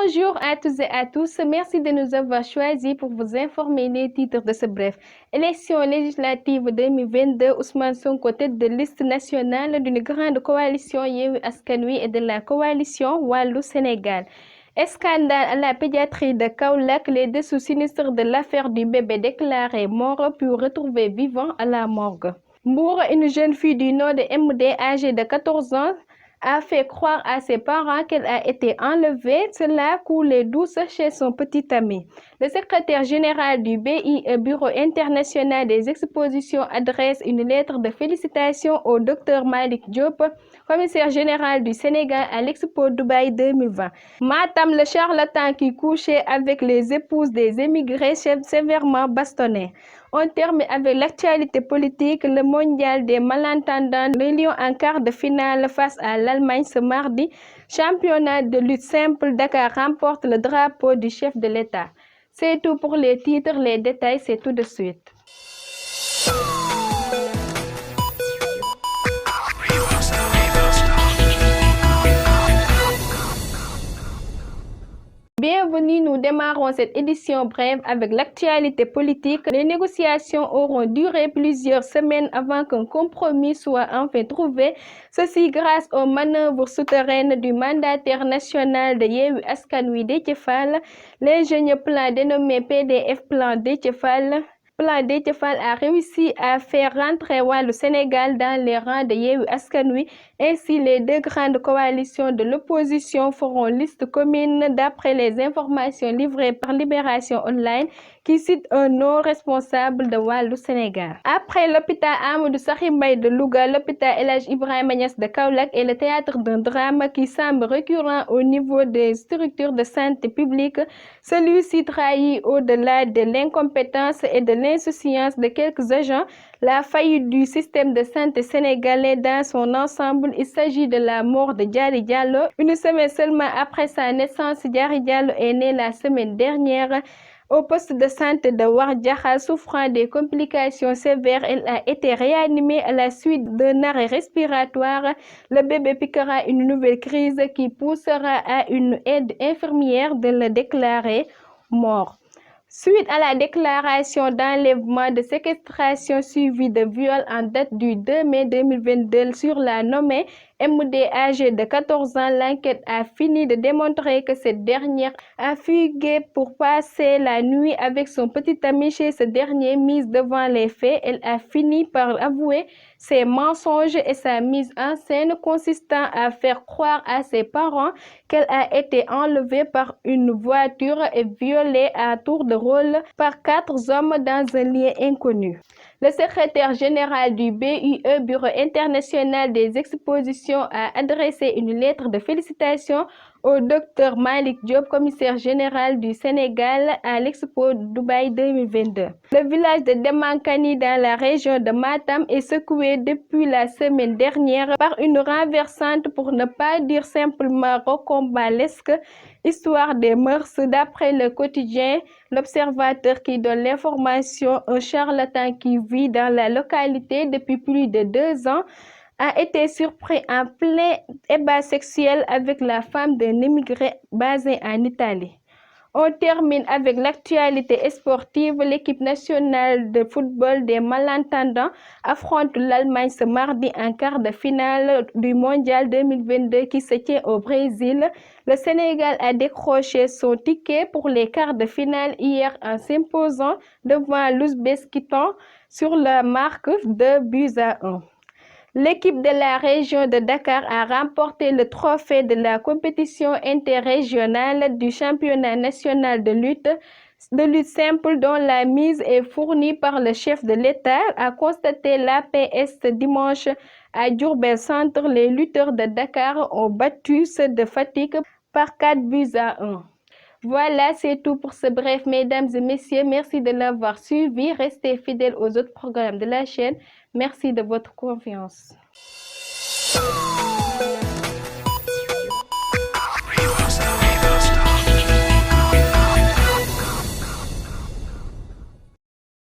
Bonjour à tous et à tous. Merci de nous avoir choisis pour vous informer les titres de ce bref. Élection législative 2022, Ousmane Sonko, tête de liste nationale d'une grande coalition Yewwi Askan Wi et de la coalition Wallu Sénégal. Scandale à la pédiatrie de Kaolack, les dessous sinistres de l'affaire du bébé déclaré mort puis retrouvé vivant à la morgue. Mbour, une jeune fille du nom de MD âgée de 14 ans a fait croire à ses parents qu'elle a été enlevée. Cela coulait douce chez son petit ami. Le secrétaire général du BIE, Bureau international des expositions, adresse une lettre de félicitations au Dr Malick Diop, commissaire général du Sénégal à l'Expo Dubaï 2020. Matam, le charlatan qui couchait avec les épouses des émigrés, sévèrement bastonné. On termine avec l'actualité politique, le mondial des malentendants, les Lions en quart de finale face à l'Allemagne ce mardi. Championnat de lutte simple, Dakar remporte le drapeau du chef de l'État. C'est tout pour les titres, les détails, c'est tout de suite. Bienvenue, nous démarrons cette édition brève avec l'actualité politique. Les négociations auront duré plusieurs semaines avant qu'un compromis soit enfin trouvé. Ceci grâce aux manœuvres souterraines du mandataire national de Yewwi Askan Wi Déthié Fall. L'ingénieux plan dénommé PDF Plan Déthié Fall. Plan Déthié Fall a réussi à faire rentrer Wallu Sénégal dans les rangs de Yewwi Askan Wi. Ainsi, les deux grandes coalitions de l'opposition feront liste commune d'après les informations livrées par Libération Online qui cite un non responsable de Wallu Sénégal. Après l'hôpital Amadou Sakhir Mbaye de Louga, l'hôpital El Hadji Ibrahima Niass de Kaolack est le théâtre d'un drame qui semble récurrent au niveau des structures de santé publique. Celui-ci trahit au-delà de l'incompétence et de l'insouciance de quelques agents la faillite du système de santé sénégalais dans son ensemble. Il s'agit de la mort de Diary Diallo. Une semaine seulement après sa naissance, Diary Diallo est née la semaine dernière au poste de santé de War Diakhal, souffrant des complications sévères. Elle a été réanimée à la suite d'un arrêt respiratoire. Le bébé piquera une nouvelle crise qui poussera à une aide infirmière de le déclarer mort. Suite à la déclaration d'enlèvement de séquestration suivie de viol en date du 2 mai 2022 sur la nommée MD âgée de 14 ans, l'enquête a fini de démontrer que cette dernière a fugué pour passer la nuit avec son petit ami chez ce dernier. Mise devant les faits, elle a fini par avouer ses mensonges et sa mise en scène consistant à faire croire à ses parents qu'elle a été enlevée par une voiture et violée à tour de rôle par 4 hommes dans un lieu inconnu. Le secrétaire général du BIE, Bureau international des expositions, a adressé une lettre de félicitations au Dr Malick Diop, commissaire général du Sénégal à l'Expo Dubaï 2022. Le village de Demankani dans la région de Matam est secoué depuis la semaine dernière par une renversante, pour ne pas dire simplement rocambolesque, histoire des mœurs. D'après le quotidien L'Observateur, qui donne l'information, un charlatan qui vit dans la localité depuis plus de 2 ans a été surpris en plein débat sexuel avec la femme d'un immigré basé en Italie. On termine avec l'actualité sportive. L'équipe nationale de football des malentendants affronte l'Allemagne ce mardi en quart de finale du mondial 2022 qui se tient au Brésil. Le Sénégal a décroché son ticket pour les quarts de finale hier en s'imposant devant l'Ouzbékistan sur la marque de 2-1. L'équipe de la région de Dakar a remporté le trophée de la compétition interrégionale du championnat national de lutte simple, dont la mise est fournie par le chef de l'État, a constaté l'APS dimanche à Diourbel Centre. Les lutteurs de Dakar ont battu ceux de Fatick par 4-1. Voilà, c'est tout pour ce bref, mesdames et messieurs. Merci de l'avoir suivi. Restez fidèles aux autres programmes de la chaîne. Merci de votre confiance.